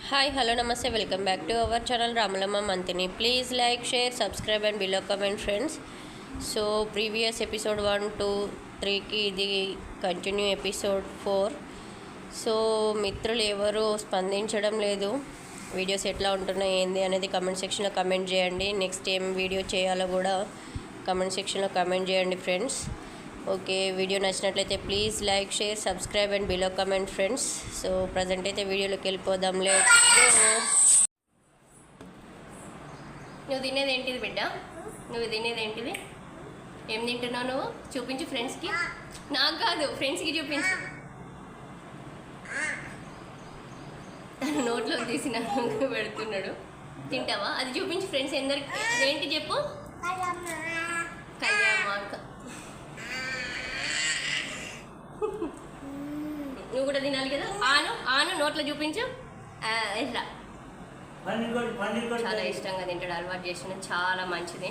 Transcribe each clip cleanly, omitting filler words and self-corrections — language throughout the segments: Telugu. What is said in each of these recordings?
హాయ్ హలో నమస్తే welcome back to our channel Ramalamma Manthani. Please like share subscribe and below comment friends. So previous episode 1 to 3కి ఇది కంటిన్యూ ఎపిసోడ్ 4. సో మిత్రులు ఎవరు స్పందించడం లేదు. వీడియోస్ ఎట్లా ఉంటున్నాయి ఏంది అనేది కమెంట్ సెక్షన్లో కమెంట్ చేయండి. నెక్స్ట్ ఏం వీడియో చేయాలో కూడా కమెంట్ సెక్షన్లో కమెంట్ చేయండి ఫ్రెండ్స్. ఓకే, వీడియో నచ్చినట్లయితే please like share subscribe and below comment friends. So present అయితే వీడియోలోకి వెళ్ళిపోదాం. నువ్వు తినేది ఏంటిది బిడ్డ? నువ్వు తినేది ఏంటిది? ఏం తింటున్నావు నువ్వు? చూపించు ఫ్రెండ్స్కి. నాకు కాదు, ఫ్రెండ్స్కి చూపించు. తను నోట్లో తీసిన పెడుతున్నాడు. తింటావా? అది చూపించు ఫ్రెండ్స్ ఎందరికి. అదేంటి చెప్పు. కళ్యామాక. నువ్వు కూడా తినాలి కదా. ఆను నోట్లో చూపించు. ఎట్లా చాలా ఇష్టంగా తింటాడు. అలవాటు చేసిన చాలా మంచిది.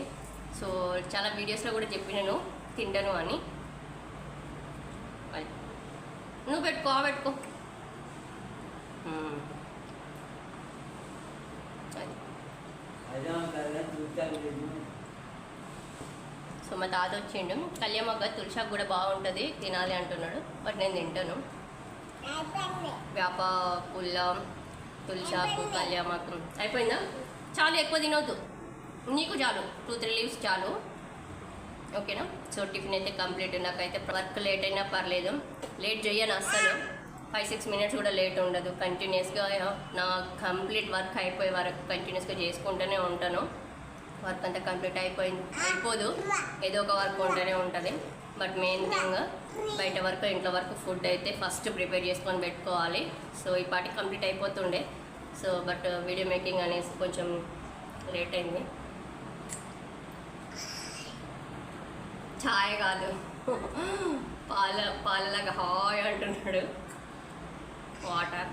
సో చాలా వీడియోస్లో కూడా చెప్పినాను తింటాను అని. నువ్వు పెట్టుకో. సో మా తాత వచ్చిండు. కళ్యామక్క తులసాకు కూడా బాగుంటుంది, తినాలి అంటున్నాడు. బట్ నేను తింటాను. వేప పుల్ల, తులసాకు, కళ్యామాకు అయిపోయిందా? చాలు, ఎక్కువ తినవద్దు. నీకు చాలు, 2-3 లీవ్స్ చాలు. ఓకేనా? సో టిఫిన్ అయితే కంప్లీట్. నాకైతే వర్క్ లేట్ అయినా పర్లేదు, లేట్ చేయను అస్సలు. 5-6 మినిట్స్ కూడా లేట్ ఉండదు. కంటిన్యూస్గా నా కంప్లీట్ వర్క్ అయిపోయే వరకు కంటిన్యూస్గా చేసుకుంటూనే ఉంటాను. వర్క్ అంతా కంప్లీట్ అయిపోదు, ఏదో ఒక వర్క్ ఉంటూనే ఉంటుంది. బట్ మెయిన్ థింగ్ బయట వర్క్, ఇంట్లో వర్క్, ఫుడ్ అయితే ఫస్ట్ ప్రిపేర్ చేసుకొని పెట్టుకోవాలి. సో ఈ పాటికి కంప్లీట్ అయిపోతుండే. సో బట్ వీడియో మేకింగ్ అనేసి కొంచెం లేట్ అయింది. ఛాయ్ కాదు, పాలలాగా హాయ్ అంటున్నాడు. వాటర్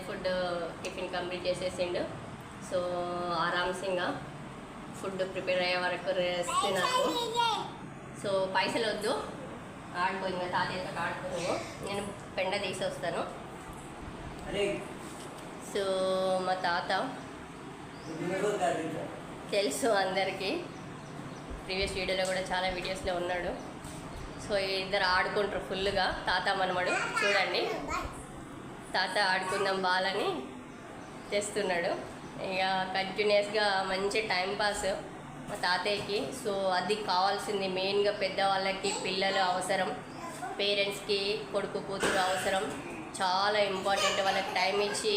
ఫుడ్ టిఫిన్ కంప్లీట్ చేసేసిండు. సో ఆరామ్సింగా ఫుడ్ ప్రిపేర్ అయ్యే వరకు రెస్ట్ నాకు. సో పైసలు వద్దు, ఆడుకో. ఇంకా తాతయ్యతో ఆడుకోను, నేను పెండ తీసి వస్తాను. సో మా తాత తెలుసు అందరికీ, ప్రీవియస్ వీడియోలో కూడా చాలా వీడియోస్లో ఉన్నాడు. సో ఇద్దరు ఆడుకుంటారు ఫుల్గా, తాత మనమడు. చూడండి, తాత ఆడుకుందాం బాలని తెస్తున్నాడు. ఇక కంటిన్యూస్గా మంచి టైంపాస్ మా తాతయ్యకి. సో అది కావాల్సింది మెయిన్గా. పెద్దవాళ్ళకి పిల్లలు అవసరం, పేరెంట్స్కి కొడుకు కూతురు అవసరం, చాలా ఇంపార్టెంట్. వాళ్ళకి టైం ఇచ్చి,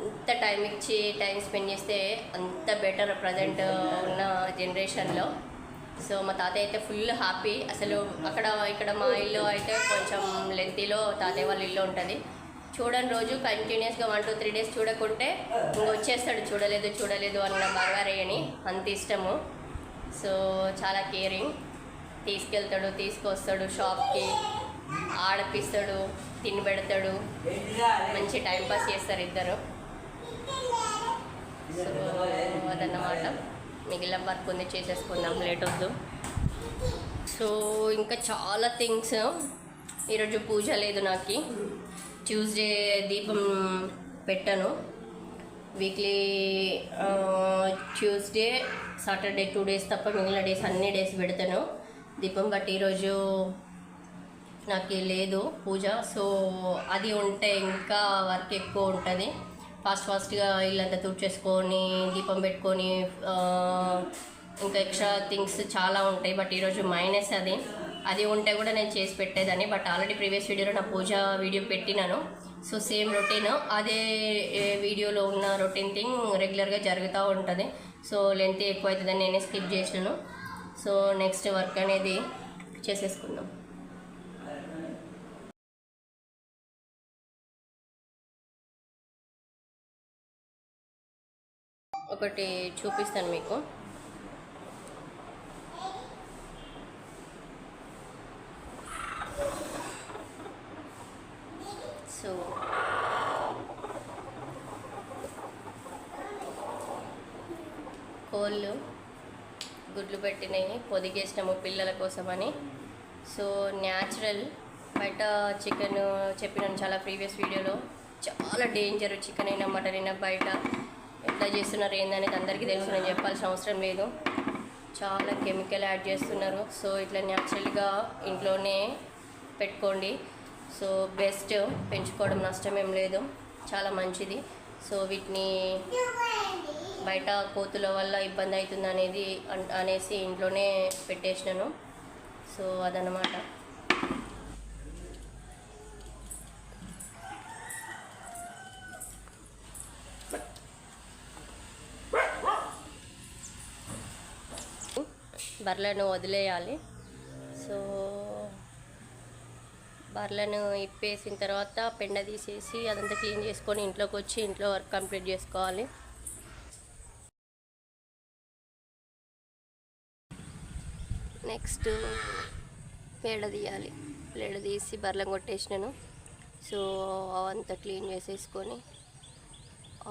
ఎంత టైం ఇచ్చి టైం స్పెండ్ చేస్తే అంత బెటర్ ప్రజెంట్ ఉన్న జనరేషన్లో. సో మా తాతయ్య అయితే ఫుల్ హ్యాపీ అసలు. ఇక్కడ మా ఇల్లు అయితే కొంచెం లెంతీలో తాతయ్య వాళ్ళ ఇల్లు ఉంటుంది. చూడని రోజు కంటిన్యూస్గా 1-2-3 డేస్ చూడకుంటే ఇంక వచ్చేస్తాడు. చూడలేదు అన్న బంగారయ్యని, అంత ఇష్టము. సో చాలా కేరింగ్. తీసుకెళ్తాడు, తీసుకొస్తాడు షాప్కి, ఆడిపిస్తాడు, తిని పెడతాడు. మంచి టైంపాస్ చేస్తారు ఇద్దరు. సో అదన్నమాట. మిగిలిన వర్క్ ఉంది, చేసేసుకుందాం, లేట్ వద్దు. సో ఇంకా చాలా థింగ్స్. ఈరోజు పూజ లేదు నాకు. ట్యూస్డే దీపం పెట్టాను. వీక్లీ ట్యూస్డే, సాటర్డే 2 డేస్ తప్ప మిగిలిన డేస్ అన్ని డేస్ పెడతాను దీపం. బట్ ఈరోజు నాకు లేదు పూజ. సో అది ఉంటే ఇంకా వర్క్ ఎక్కువ ఉంటుంది. ఫాస్ట్గా ఇల్లంతా తుడిచేసుకొని దీపం పెట్టుకొని ఇంకా ఎక్స్ట్రా థింగ్స్ చాలా ఉంటాయి. బట్ ఈరోజు మైనస్ అది ఉంటే కూడా నేను చేసి పెట్టేదాన్ని. బట్ ఆల్రెడీ ప్రీవియస్ వీడియోలో నా పూజ వీడియో పెట్టినాను. సో సేమ్ రొటీన్, అదే వీడియోలో ఉన్న రొటీన్ థింగ్ రెగ్యులర్గా జరుగుతూ ఉంటుంది. సో లెంత్ ఎక్కువ అవుతుందని నేనే స్కిప్ చేసినాను. సో నెక్స్ట్ వర్క్ అనేది చేసేసుకుందాం. ఒకటి చూపిస్తాను మీకు. సో కోళ్ళు గుడ్లు పెట్టినాయి, పొదిగేసినాము పిల్లల కోసమని. సో న్యాచురల్ బయట చికెన్ చెప్పినాను చాలా ప్రీవియస్ వీడియోలో. చాలా డేంజర్. చికెన్ అయినా మటన్ అయినా బయట ఎట్లా చేస్తున్నారు ఏందనేది అందరికీ తెలుసు, నేను చెప్పాల్సిన అవసరం లేదు. చాలా కెమికల్ యాడ్ చేస్తున్నారు. సో ఇట్లా న్యాచురల్గా ఇంట్లోనే పెట్టుకోండి. సో బెస్ట్, పెంచుకోవడం నష్టం ఏం లేదు, చాలా మంచిది. సో వీటిని బయట కోతుల వల్ల ఇబ్బంది అవుతుంది అనేసి ఇంట్లోనే పెట్టేసినాను. సో అదనమాట. బర్రెలను వదిలేయాలి. సో బర్రెలను ఇప్పేసిన తర్వాత పెండ తీసేసి అదంతా క్లీన్ చేసుకొని ఇంట్లోకి వచ్చి ఇంట్లో వర్క్ కంప్లీట్ చేసుకోవాలి. నెక్స్ట్ పేడ తీయాలి. పేడ తీసి బర్రెలను కొట్టేసినాను. సో అవంతా క్లీన్ చేసేసుకొని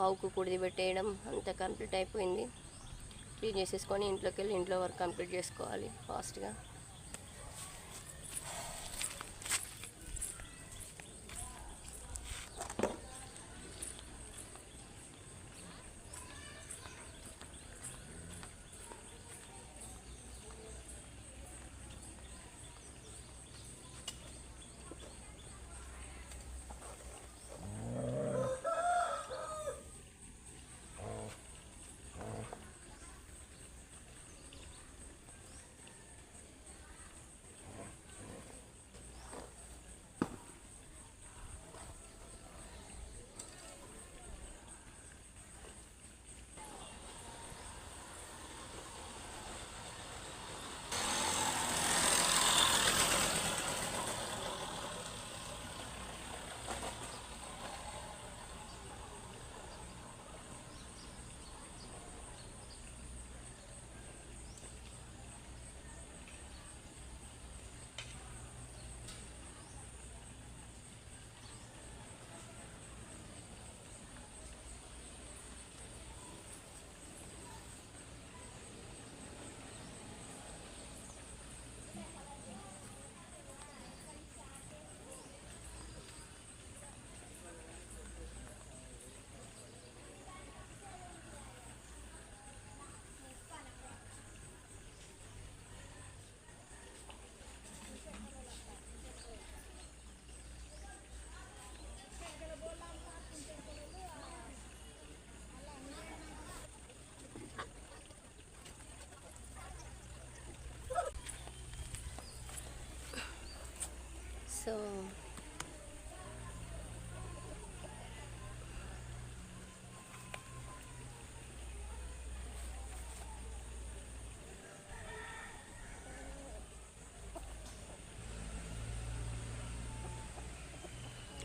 ఆవుకు కుడిది పెట్టేయడం అంతా కంప్లీట్ అయిపోయింది. క్లీన్ చేసేసుకొని ఇంట్లోకి వెళ్ళి ఇంట్లో వర్క్ కంప్లీట్ చేసుకోవాలి ఫాస్ట్గా. సో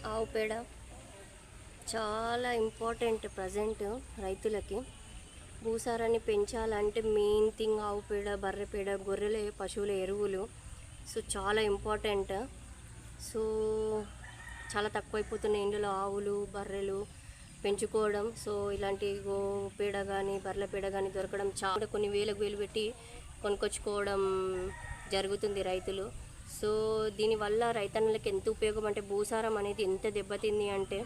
ఆవు పేడ చాలా ఇంపార్టెంట్ ప్రజెంట్ రైతులకి. భూసారాన్ని పెంచాలంటే మెయిన్ థింగ్ ఆవు పేడ, బర్రె పేడ, గొర్రెల పశువుల ఎరువులు. సో చాలా ఇంపార్టెంట్. సో చాలా తక్కువైపోతున్నాయి ఇందులో ఆవులు బర్రెలు పెంచుకోవడం. సో ఇలాంటి గో పేడ కానీ బర్రెల పేడ కానీ దొరకడం చాలా, కొన్ని వేలకు వేలు పెట్టి కొనుక్కొచ్చుకోవడం జరుగుతుంది రైతులు. సో దీనివల్ల రైతన్నలకు ఎంత ఉపయోగం అంటే, భూసారం అనేది ఎంత దెబ్బతింది అంటే,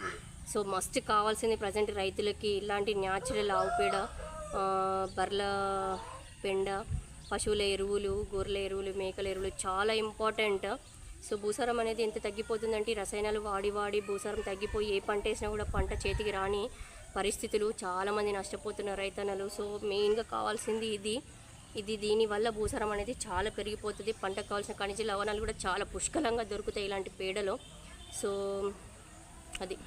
సో మస్ట్ కావాల్సింది ప్రజెంట్ రైతులకి ఇలాంటి న్యాచురల్ ఆవు పేడ, బర్రెల పెండ, పశువుల ఎరువులు, గొర్రెల ఎరువులు, మేకల ఎరువులు చాలా ఇంపార్టెంట్. సో భూసారం అనేది ఎంత తగ్గిపోతుందంటే, రసాయనాలు వాడి వాడి భూసారం తగ్గిపోయి ఏ పంట వేసినా కూడా పంట చేతికి రాని పరిస్థితులు, చాలామంది నష్టపోతున్నారు రైతన్నలు. సో మెయిన్గా కావాల్సింది ఇది దీనివల్ల భూసారం అనేది చాలా పెరిగిపోతుంది. పంటకు కావాల్సిన ఖనిజ లవణాలు కూడా చాలా పుష్కలంగా దొరుకుతాయి ఇలాంటి పేడలో. సో అది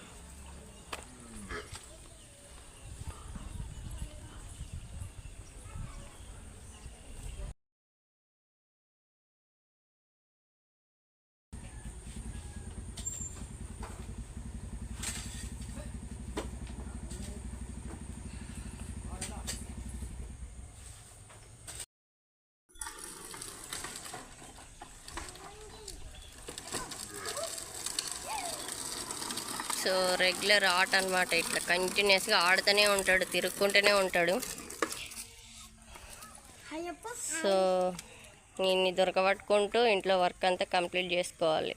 సో రెగ్యులర్ ఆట అనమాట. ఇట్లా కంటిన్యూస్గా ఆడుతూనే ఉంటాడు, తిరుక్కుంటూనే ఉంటాడు. సో నేను దొరకబట్టుకుంటూ ఇంట్లో వర్క్ అంతా కంప్లీట్ చేసుకోవాలి.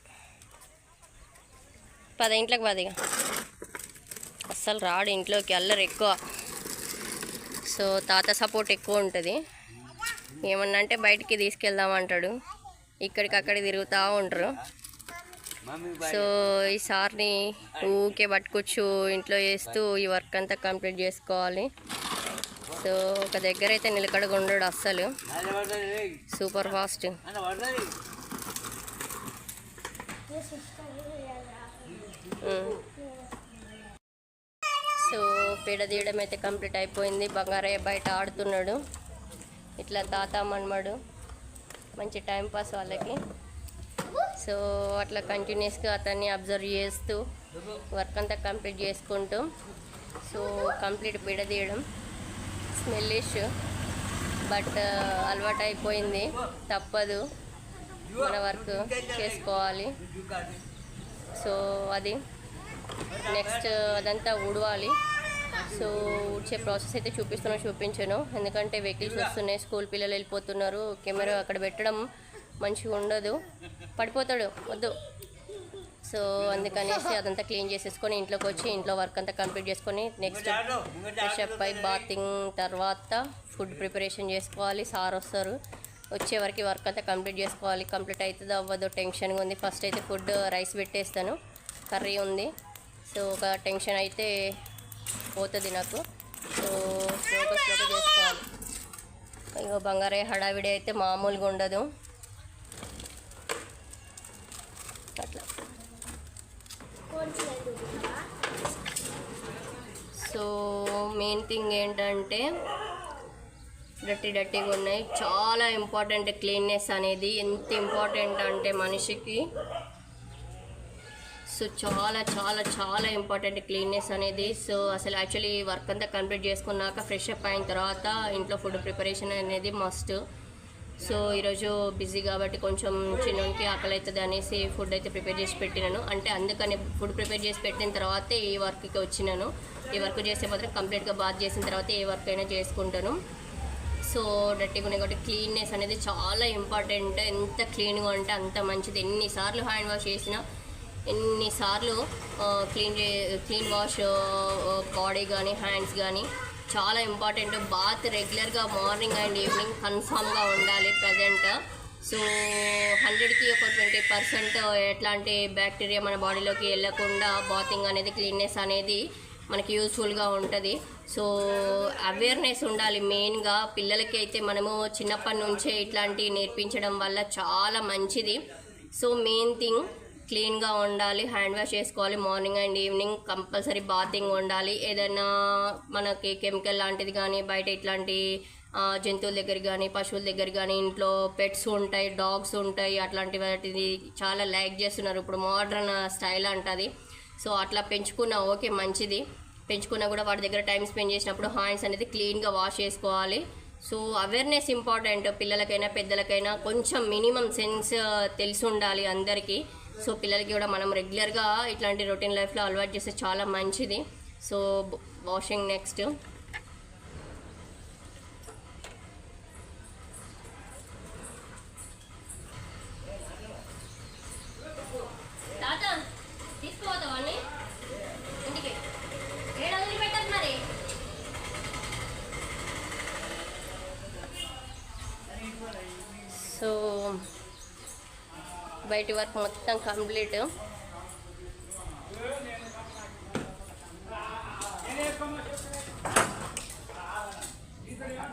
10 ఇంట్లోకి 10. అస్సలు రాడు ఇంట్లోకి, అల్లరి ఎక్కువ. సో తాత సపోర్ట్ ఎక్కువ ఉంటుంది. ఏమన్నా అంటే బయటికి తీసుకెళ్దామంటాడు, ఇక్కడికక్కడ తిరుగుతూ ఉంటారు. సో ఈ సార్ని ఊకే పట్టుకొచ్చు ఇంట్లో చేస్తూ ఈ వర్క్ అంతా కంప్లీట్ చేసుకోవాలి. సో ఒక దగ్గర అయితే నిలకడగా ఉండడు అస్సలు, సూపర్ ఫాస్ట్. సో పీడ తీయడం అయితే కంప్లీట్ అయిపోయింది. బంగారయ్య బయట ఆడుతున్నాడు. ఇట్లా తాత మనమడు మంచి టైంపాస్ వాళ్ళకి. సో అట్లా కంటిన్యూస్గా అతన్ని అబ్జర్వ్ చేస్తూ వర్క్ అంతా కంప్లీట్ చేసుకుంటూ, సో కంప్లీట్ పీడ తీయడం స్మెల్లిష్, బట్ అలవాటు అయిపోయింది, తప్పదు, మన వర్క్ చేసుకోవాలి. సో అది నెక్స్ట్ అదంతా ఊడవాలి. సో ఊడ్చే ప్రాసెస్ అయితే చూపించాను, ఎందుకంటే వెహికల్స్ వస్తున్నాయి, స్కూల్ పిల్లలు వెళ్ళిపోతున్నారు, కెమెరా అక్కడ పెట్టడం మంచిగా ఉండదు, పడిపోతాడు, వద్దు. సో అందుకనేసి అదంతా క్లీన్ చేసేసుకొని ఇంట్లోకి వచ్చి ఇంట్లో వర్క్ అంతా కంప్లీట్ చేసుకొని నెక్స్ట్ ఫ్రెష్ అప్ అయి బాతింగ్ తర్వాత ఫుడ్ ప్రిపరేషన్ చేసుకోవాలి. సార్ వస్తారు, వచ్చే వరకు వర్క్ అంతా కంప్లీట్ చేసుకోవాలి. కంప్లీట్ అవుతుందో అవ్వదో టెన్షన్గా ఉంది. ఫస్ట్ అయితే ఫుడ్ రైస్ పెట్టేస్తాను, కర్రీ ఉంది. సో ఒక టెన్షన్ అయితే పోతుంది నాకు. సో స్లోగా చేసుకోవాలి. ఇగో బంగారయ్య హడావిడి అయితే మామూలుగా ఉండదు. అట్లా సో మెయిన్ థింగ్ ఏంటంటే డర్టీగా ఉన్నాయి. చాలా ఇంపార్టెంట్ క్లీన్నెస్ అనేది, ఎంత ఇంపార్టెంట్ అంటే మనిషికి. సో చాలా చాలా చాలా ఇంపార్టెంట్ క్లీన్నెస్ అనేది. సో అసలు యాక్చువల్లీ వర్క్ అంతా కంప్లీట్ చేసుకున్నాక ఫ్రెష్ అప్ అయిన తర్వాత ఇంట్లో ఫుడ్ ప్రిపరేషన్ అనేది మస్ట్. సో ఈరోజు బిజీ కాబట్టి కొంచెం చిన్నకి ఆకలి అవుతుంది అనేసి ఫుడ్ అయితే ప్రిపేర్ చేసి పెట్టినాను. అంటే అందుకని ఫుడ్ ప్రిపేర్ చేసి పెట్టిన తర్వాతే ఈ వర్క్కి వచ్చినాను. ఈ వర్క్ చేసే మాత్రం కంప్లీట్గా బాత్ చేసిన తర్వాత ఏ వర్క్ అయినా చేసుకుంటాను. సో డర్టీగా ఉన్నాయి కాబట్టి క్లీన్నెస్ అనేది చాలా ఇంపార్టెంట్. ఎంత క్లీన్గా ఉంటే అంత మంచిది. ఎన్నిసార్లు హ్యాండ్ వాష్ చేసినా, ఎన్నిసార్లు క్లీన్ వాష్ బాడీ కానీ హ్యాండ్స్ కానీ చాలా ఇంపార్టెంట్. బాత్ రెగ్యులర్గా మార్నింగ్ అండ్ ఈవినింగ్ కన్ఫామ్గా ఉండాలి ప్రజెంట్. సో 100కి ఒక 20% ఎట్లాంటి బ్యాక్టీరియా మన బాడీలోకి వెళ్ళకుండా బాతింగ్ అనేది క్లీన్నెస్ అనేది మనకి యూస్ఫుల్గా ఉంటుంది. సో అవేర్నెస్ ఉండాలి మెయిన్గా. పిల్లలకి అయితే మనము చిన్నప్పటి నుంచే ఇట్లాంటివి నేర్పించడం వల్ల చాలా మంచిది. సో మెయిన్ థింగ్ క్లీన్గా ఉండాలి, హ్యాండ్ వాష్ చేసుకోవాలి, morning and evening compulsory bathing ఉండాలి. ఏదైనా మనకి కెమికల్ లాంటిది కానీ బయట ఇట్లాంటి జంతువుల దగ్గర కానీ పశువుల దగ్గర కానీ ఇంట్లో పెట్స్ ఉంటాయి, డాగ్స్ ఉంటాయి, అట్లాంటి వాటిది చాలా లైక్ చేస్తున్నారు ఇప్పుడు, మోడ్రన్ స్టైల్ అంటది. సో అట్లా పెంచుకున్నా ఓకే మంచిది, పెంచుకున్నా కూడా వాటి దగ్గర టైం స్పెండ్ చేసినప్పుడు హ్యాండ్స్ అనేది క్లీన్గా వాష్ చేసుకోవాలి. సో అవేర్నెస్ ఇంపార్టెంట్, పిల్లలకైనా పెద్దలకైనా కొంచెం మినిమం సెన్స్ తెలిసి ఉండాలి అందరికీ. సో పిల్లలకి కూడా మనం రెగ్యులర్గా ఇట్లాంటి రొటీన్ లైఫ్లో అలవాటు చేస్తే చాలా మంచిది. So washing next. తాత తీసుకోవద్దామని ఇంటికి ఏడాది పెట్టదు మరి. సో బయటి వర్క్ మొత్తం కంప్లీట్.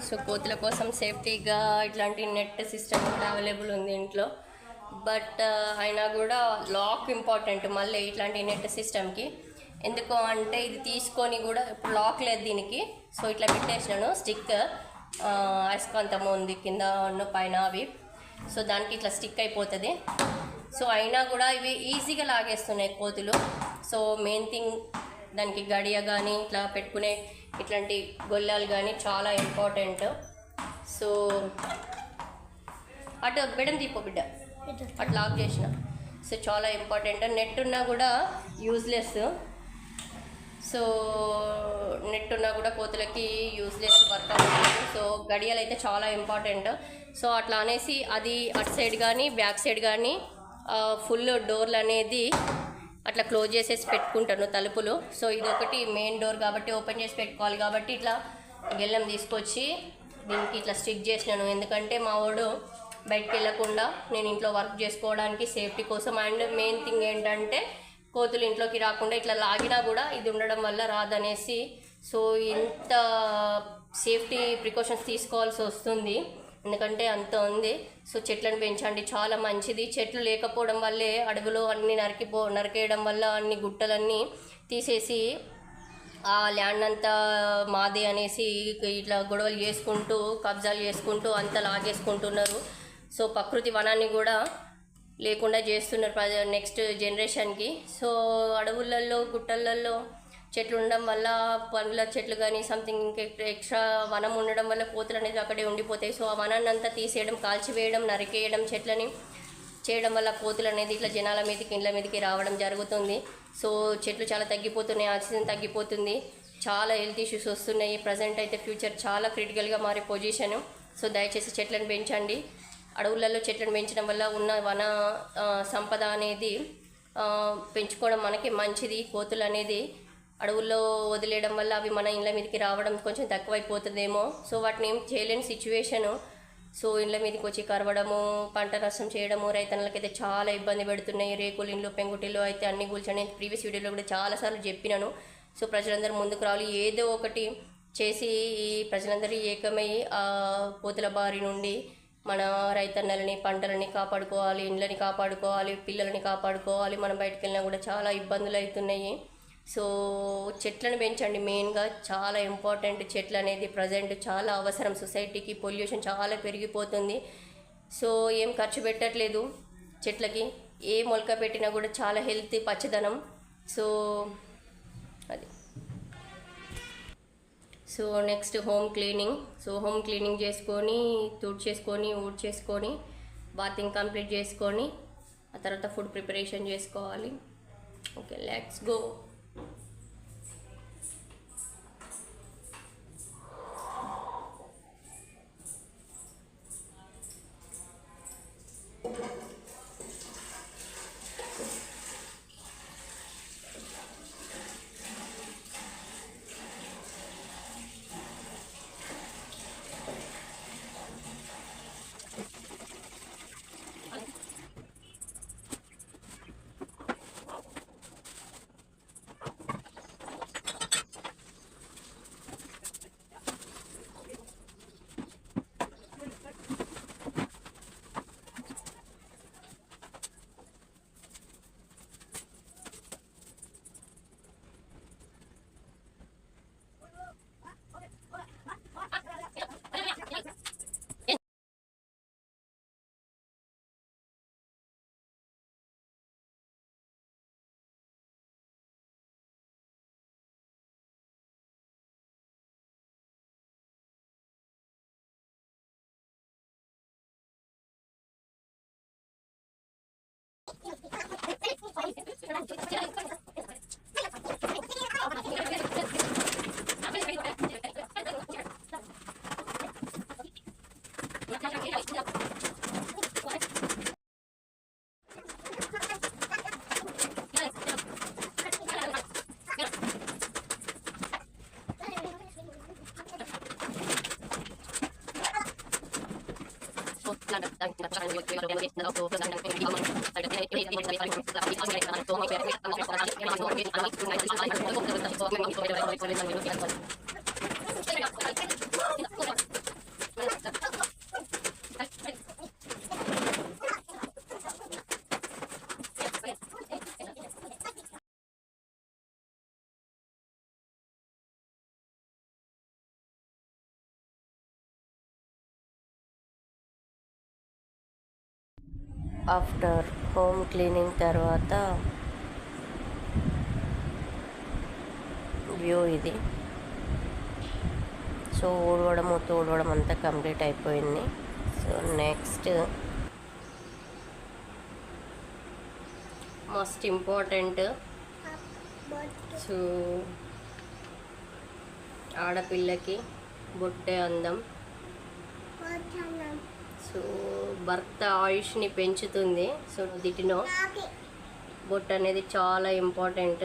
సో కోతుల కోసం సేఫ్టీగా ఇట్లాంటి నెట్ సిస్టమ్ కూడా అవైలబుల్ ఉంది ఇంట్లో. బట్ అయినా కూడా లాక్ ఇంపార్టెంట్ మళ్ళీ ఇట్లాంటి నెట్ సిస్టమ్కి. ఎందుకు అంటే ఇది తీసుకొని కూడా ఇప్పుడు లాక్ లేదు దీనికి. సో ఇట్లా పెట్టేసినాను, స్టిక్ అయస్కాంతం ఉంది కింద ఉన్న పైన అవి. సో దానికి ఇట్లా స్టిక్ అయిపోతుంది. సో అయినా కూడా ఇవి ఈజీగా లాగేస్తున్నాయి కోతులు. సో మెయిన్ థింగ్ దానికి గడియ కానీ ఇట్లా పెట్టుకునే ఇట్లాంటి గొల్లాలు కానీ చాలా ఇంపార్టెంట్. సో అటు బిడ్డం తీపో బిడ్డ అట్లా లాక్ చేసిన. సో చాలా ఇంపార్టెంట్. నెట్ ఉన్నా కూడా యూజ్లెస్. సో నెట్ ఉన్నా కూడా కోతులకి యూజ్లెస్ వర్క్ అవుతుంది. సో గడియలు అయితే చాలా ఇంపార్టెంట్. సో అట్లా అనేసి అది అటు సైడ్ కానీ బ్యాక్ సైడ్ కానీ ఫుల్ డోర్లు అనేది అట్లా క్లోజ్ చేసేసి పెట్టుకుంటాను తలుపులు. సో ఇదొకటి మెయిన్ డోర్ కాబట్టి ఓపెన్ చేసి పెట్టుకోవాలి కాబట్టి ఇట్లా గెల్లం తీసుకొచ్చి దీనికి ఇట్లా స్టిక్ చేసినాను. ఎందుకంటే మా వాడు బయటికి వెళ్ళకుండా నేను ఇంట్లో వర్క్ చేసుకోవడానికి సేఫ్టీ కోసం. అండ్ మెయిన్ థింగ్ ఏంటంటే కోతులు ఇంట్లోకి రాకుండా ఇట్లా లాగినా కూడా ఇది ఉండడం వల్ల రాదనేసి సో ఇంత సేఫ్టీ ప్రికాషన్స్ తీసుకోవాల్సి వస్తుంది. ఎందుకంటే అంత ఉంది. సో చెట్లను పెంచండి, చాలా మంచిది. చెట్లు లేకపోవడం వల్లే అడవిలో అన్నీ నరికేయడం వల్ల అన్ని గుట్టలన్నీ తీసేసి ఆ ల్యాండ్ అంతా మాదే అనేసి ఇట్లా గొడవలు చేసుకుంటూ కబ్జాలు చేసుకుంటూ అంతా లాగేసుకుంటున్నారు. సో ప్రకృతి వనాన్ని కూడా లేకుండా చేస్తున్నారు నెక్స్ట్ జనరేషన్కి. సో అడవులలో గుట్టలలో చెట్లు ఉండడం వల్ల పండ్ల చెట్లు కానీ సంథింగ్ ఇంకా ఎక్స్ట్రా వనం ఉండడం వల్ల కోతులు అనేది అక్కడే ఉండిపోతాయి. సో ఆ వనాన్ని అంతా తీసేయడం, కాల్చివేయడం, నరికేయడం, చెట్లని చేయడం వల్ల కోతులు అనేది ఇట్లా జనాల మీదకి ఇండ్ల మీదకి రావడం జరుగుతుంది. సో చెట్లు చాలా తగ్గిపోతున్నాయి, ఆక్సిజన్ తగ్గిపోతుంది, చాలా హెల్త్ ఇష్యూస్ వస్తున్నాయి. ప్రజెంట్ అయితే ఫ్యూచర్ చాలా క్రిటికల్గా మారే పొజిషను. సో దయచేసి చెట్లను పెంచండి. అడవులలో చెట్లను పెంచడం వల్ల ఉన్న వన సంపద అనేది పెంచుకోవడం మనకి మంచిది. కోతులు అనేది అడవుల్లో వదిలేయడం వల్ల అవి మన ఇండ్ల మీదకి రావడం కొంచెం తక్కువైపోతుందేమో. సో వాటిని ఏం చేయలేని సిచ్యువేషను. సో ఇండ్ల మీదకి వచ్చి కరవడము, పంట నష్టం చేయడము రైతన్నలకైతే చాలా ఇబ్బంది పెడుతున్నాయి. రేకులు ఇండ్లు, పెంకుటిల్లు అయితే అన్ని కూల్చొని ప్రీవియస్ వీడియోలో కూడా చాలాసార్లు చెప్పినాను. సో ప్రజలందరూ ముందుకు రావాలి, ఏదో ఒకటి చేసి ఈ ప్రజలందరూ ఏకమై ఆ కోతుల బారి నుండి మన రైతన్నలని, పంటలని కాపాడుకోవాలి, ఇండ్లని కాపాడుకోవాలి, పిల్లలని కాపాడుకోవాలి. మనం బయటకు వెళ్ళినా కూడా చాలా ఇబ్బందులు అవుతున్నాయి. సో చెట్లను పెంచండి, మెయిన్గా చాలా ఇంపార్టెంట్. చెట్లు అనేది ప్రజెంట్ చాలా అవసరం సొసైటీకి. పొల్యూషన్ చాలా పెరిగిపోతుంది. సో ఏం ఖర్చు పెట్టట్లేదు చెట్లకి, ఏ మొలక పెట్టినా కూడా చాలా హెల్తీ, పచ్చదనం. సో అది. So next home cleaning. So home cleaning చేసుకొని, తుడిచేసుకొని, ఊడ్చేసుకొని, బాతింగ్ కంప్లీట్ చేసుకొని ఆ తర్వాత ఫుడ్ ప్రిపరేషన్ చేసుకోవాలి. Okay, let's go. After home cleaning తర్వాత వ్యూ ఇది. సో ఊడవడము, తోడవడం అంతా కంప్లీట్ అయిపోయింది. So next most important, so ఆడపిల్లకి బొట్టే అందం. సో భర్త ఆయుష్ని పెంచుతుంది. సో దిటినో బొట్టు అనేది చాలా ఇంపార్టెంట్.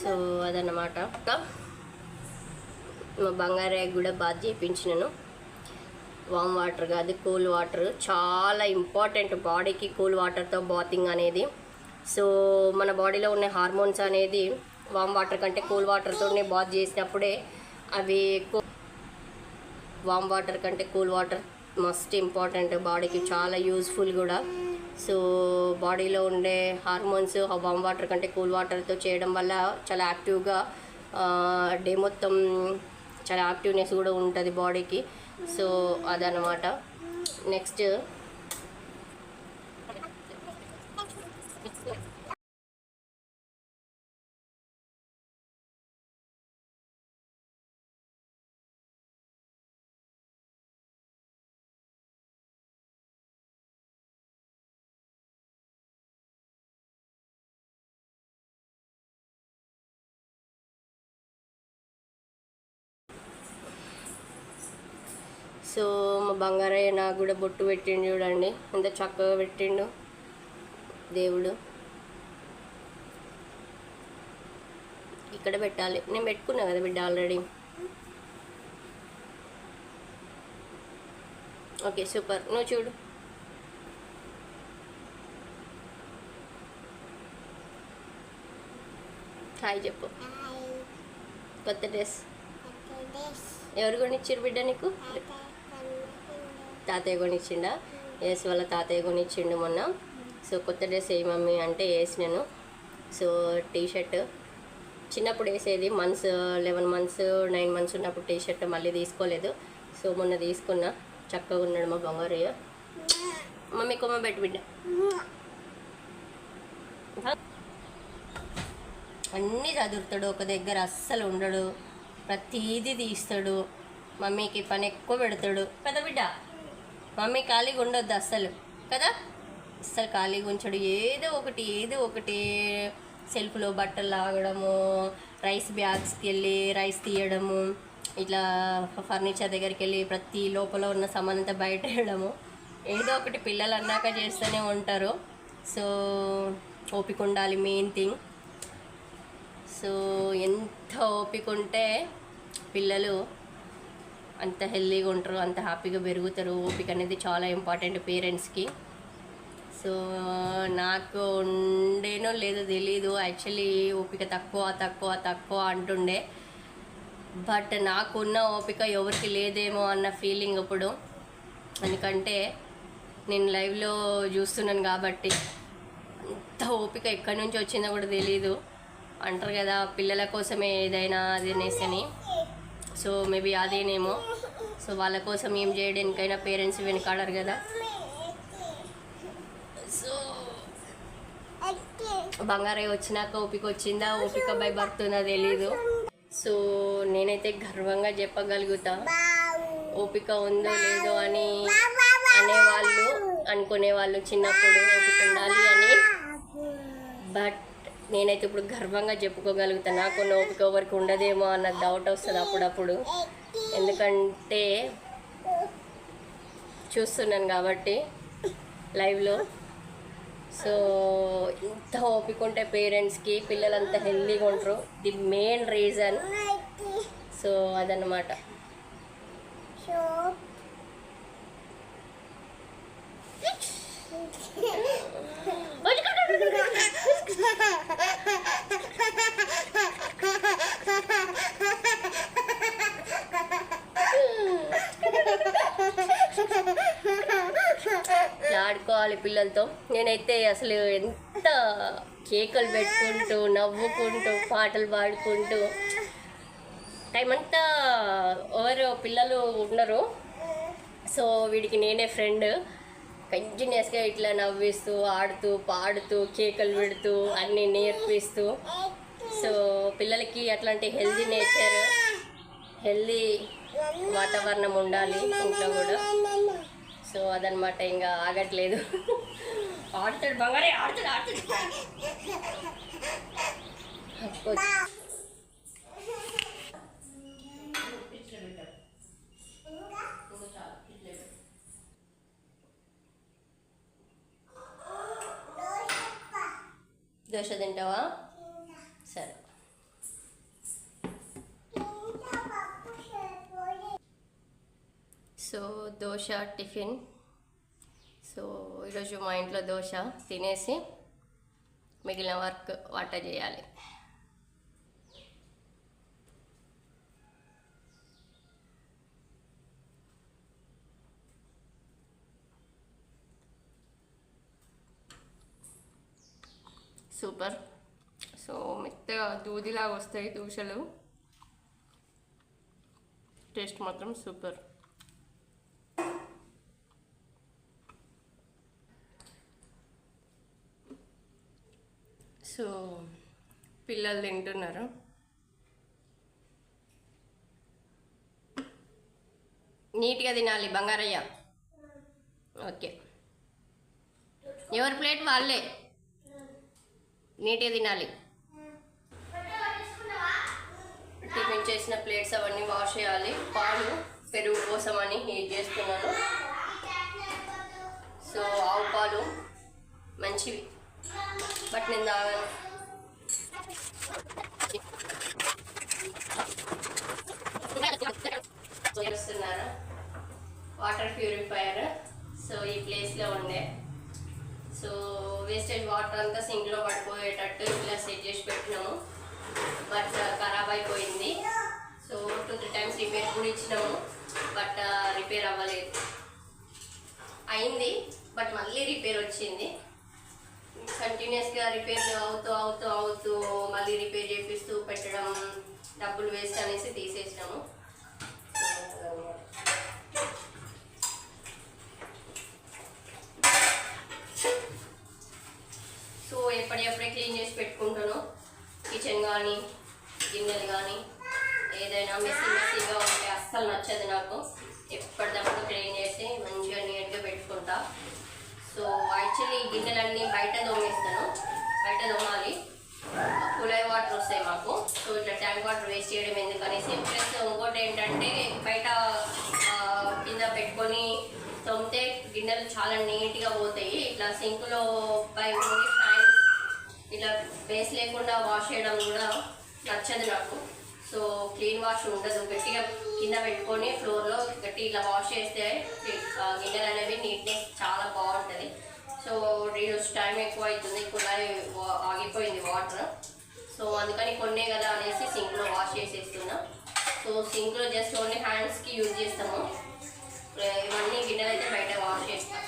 సో అదన్నమాట. మా బంగారయ్య కూడా బాత్ చేయించినాను. వామ్ వాటర్ కాదు, కూల్ వాటర్. చాలా ఇంపార్టెంట్ బాడీకి కూల్ వాటర్తో బాతింగ్ అనేది. సో మన బాడీలో ఉన్న హార్మోన్స్ అనేది వామ్ వాటర్ కంటే కూల్ వాటర్తోనే బాత్ చేసినప్పుడే అవి ఎక్కువ. వామ్ వాటర్ కంటే కూల్ వాటర్ మస్ట్ ఇంపార్టెంట్, బాడీకి చాలా యూజ్ఫుల్ కూడా. సో బాడీలో ఉండే హార్మోన్స్ వామ్ వాటర్ కంటే కూల్ వాటర్తో చేయడం వల్ల చాలా యాక్టివ్గా డే మొత్తం చాలా యాక్టివ్నెస్ కూడా ఉంటుంది బాడీకి. సో అదనమాట. నెక్స్ట్ సో మా బంగారయ్య నాకు కూడా బొట్టు పెట్టిండు చూడండి, ఎంత చక్కగా పెట్టిండు దేవుడు. ఇక్కడ పెట్టాలి, నేను పెట్టుకున్నా కదా బిడ్డ ఆల్రెడీ. Okay super. నువ్వు చూడు. హాయ్ చెప్పు. కొత్త డ్రెస్ ఎవరు కొనిచ్చారు బిడ్డ నీకు? తాతయ్య కొనిచ్చిండా? ఎస్, వాళ్ళ తాతయ్య కొనిచ్చిండు మొన్న. సో కొత్త డ్రెస్ వేయి మమ్మీ అంటే వేసినాను. సో టీషర్ట్ చిన్నప్పుడు వేసేది, 11 months 9 months ఉన్నప్పుడు టీషర్ట్ మళ్ళీ తీసుకోలేదు. సో మొన్న తీసుకున్నా. చక్కగా ఉన్నాడు మా బంగారయ్య. మమ్మీ కొమ్మ పెట్టి బిడ్డ. అన్నీ చదువుతాడు, ఒక దగ్గర అస్సలు ఉండడు, ప్రతిదీ తీస్తాడు. మమ్మీకి పని ఎక్కువ పెడతాడు కదా బిడ్డ. మమ్మీ ఖాళీగా ఉండొద్దు అస్సలు కదా, అస్సలు ఖాళీగా ఉంచాడు. ఏదో ఒకటి సెల్ఫ్లో బట్టలు లాగడము, రైస్ బ్యాగ్స్కి వెళ్ళి రైస్ తీయడము, ఇట్లా ఫర్నిచర్ దగ్గరికి వెళ్ళి ప్రతి లోపల ఉన్న సామాన్ అంతా బయట వేయడము, ఏదో ఒకటి పిల్లలు అన్నాక చేస్తూనే ఉంటారు. సో ఓపిక ఉండాలి మెయిన్ థింగ్. సో ఎంత ఓపిక ఉంటే పిల్లలు అంత హెల్తీగా ఉంటారు, అంత హ్యాపీగా పెరుగుతారు. ఓపిక అనేది చాలా ఇంపార్టెంట్ పేరెంట్స్కి. సో నాకు ఉండేనో లేదో తెలీదు, యాక్చువల్లీ ఓపిక తక్కువ అంటుండే. బట్ నాకున్న ఓపిక ఎవరికి లేదేమో అన్న ఫీలింగ్ ఇప్పుడు. ఎందుకంటే నేను లైవ్లో చూస్తున్నాను కాబట్టి. అంత ఓపిక ఎక్కడి నుంచి వచ్చిందో కూడా తెలీదు. అంటారు కదా పిల్లల కోసమే ఏదైనా అదేనేసని. సో మేబీ అదేనేమో. సో వాళ్ళ కోసం ఏం చేయడానికైనా పేరెంట్స్ వెనకాడరు కదా. సో బంగారయ్య వచ్చినాక ఓపిక వచ్చిందా, ఓపిక బై బర్తుందా తెలీదు. సో నేనైతే గర్వంగా చెప్పగలుగుతా, ఓపిక ఉందో లేదో అని అనేవాళ్ళు అనుకునేవాళ్ళు చిన్నప్పుడు ఓపిక ఉండాలి అని. బట్ నేనైతే ఇప్పుడు గర్వంగా చెప్పుకోగలుగుతా, నాకున్న ఓపిక ఎవరికి ఉండదేమో అన్న డౌట్ వస్తుంది అప్పుడప్పుడు. ఎందుకంటే చూస్తున్నాను కాబట్టి లైవ్లో. సో ఇంత ఓపిక ఉంటే పేరెంట్స్కి పిల్లలంతా హెల్తీగా ఉంటారు, ది మెయిన్ రీజన్. సో అదన్నమాట. ఆడుకోవాలి పిల్లలతో. నేనైతే అసలు ఎంత కేకలు పెట్టుకుంటూ నవ్వుకుంటూ పాటలు పాడుకుంటూ టైం అంతా ఎవరు పిల్లలు ఉన్నారు. సో వీడికి నేనే ఫ్రెండ్, కంటిన్యూస్గా ఇట్లా నవ్విస్తూ ఆడుతూ పాడుతూ కేకలు పెడుతూ అన్నీ నేర్పిస్తూ. సో పిల్లలకి అట్లాంటి హెల్దీ నేచర్, హెల్దీ వాతావరణం ఉండాలి ఇంట్లో కూడా. సో అదనమాట, ఇంకా ఆగట్లేదు. ఆడుతాడు బంగారే, ఆడుతాడు ఆడుతాడు. దోశ తింటావా? సరే. So dosa tiffin. సో ఈరోజు మా ఇంట్లో దోశ తినేసి మిగిలిన వర్క్ వంట చేయాలి. సూపర్. సో మెత్తగా దూదిలాగా వస్తాయి దోశలు. టేస్ట్ మాత్రం సూపర్. సో పిల్లలు తింటున్నారు. నీట్గా తినాలి బంగారయ్య. ఓకే, ఎవరి ప్లేట్ వాళ్ళే, నీట్గా తినాలి. టిఫిన్ చేసిన ప్లేట్స్ అవన్నీ వాష్ చేయాలి. పాలు పెరుగు కోసం అని హీట్ చేస్తున్నాను. సో ఆవు పాలు మంచివి, బట్ నేను తాగాను. చేస్తున్నారా వాటర్ ప్యూరిఫైయర్. సో ఈ ప్లేస్లో ఉండే, సో వేస్టేజ్ వాటర్ అంతా సింక్లో పడిపోయేటట్టు ఇట్లా సెట్ చేసి పెట్టినాము. బట్ ఖరాబ్ అయిపోయింది. సో 2-3 టైమ్స్ రిపేర్ కూడా ఇచ్చినాము, బట్ రిపేర్ అవ్వలేదు. అయింది బట్ మళ్ళీ రిపేర్ వచ్చింది. కంటిన్యూస్గా రిపేర్ అవుతూ మళ్ళీ రిపేర్ చేపిస్తూ పెట్టడం డబ్బులు వేస్ట్ అనేసి తీసేసినాము. సో ఎప్పటికప్పుడే క్లీన్ చేసి పెట్టుకుంటాను. కిచెన్ కానీ గిన్నెలు కానీ ఏదైనా మెస్సీగా ఉంటే అస్సలు నచ్చదు నాకు. ఎప్పటికప్పుడు క్లీన్ చేసి మంచిగా నీట్గా పెట్టుకుంటా. సో యాక్చువల్లీ ఈ గిన్నెలన్నీ బయట దోమేస్తాను, బయట దోమాలి. కుళాయి వాటర్ వస్తాయి మాకు. సో ఇట్లా ట్యాంక్ వాటర్ వేస్ట్ చేయడం ఎందుకనేసి. ప్లస్ ఇంకోటి ఏంటంటే బయట కింద పెట్టుకొని తోమితే గిన్నెలు చాలా నీట్గా పోతాయి. ఇట్లా సింకులో పై హ్యాండ్స్ ఇట్లా బేస్ లేకుండా వాష్ చేయడం కూడా నచ్చదు నాకు. సో క్లీన్ వాష్ ఉండదు. గట్టిగా కింద పెట్టుకొని ఫ్లోర్లో గట్టి ఇట్లా వాష్ చేస్తే గిన్నెలు అనేవి నీట్నెస్ చాలా బాగుంటుంది. సో ఈరోజు టైం ఎక్కువ అవుతుంది, కుళాయి ఆగిపోయింది వాటర్. సో అందుకని కొన్నే కదా అనేసి సింక్లో వాష్ చేసేస్తున్నా. సో సింక్లో జస్ట్ ఓన్లీ హ్యాండ్స్కి యూజ్ చేస్తాము. ఇవన్నీ గిన్నెలు అయితే బయట వాష్ చేస్తాం.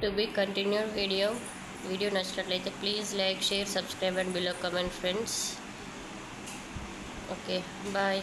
టు బి కంటిన్యూడ్ వీడియో నచ్చినట్లయితే please like, share, subscribe and below comment friends. Okay, bye.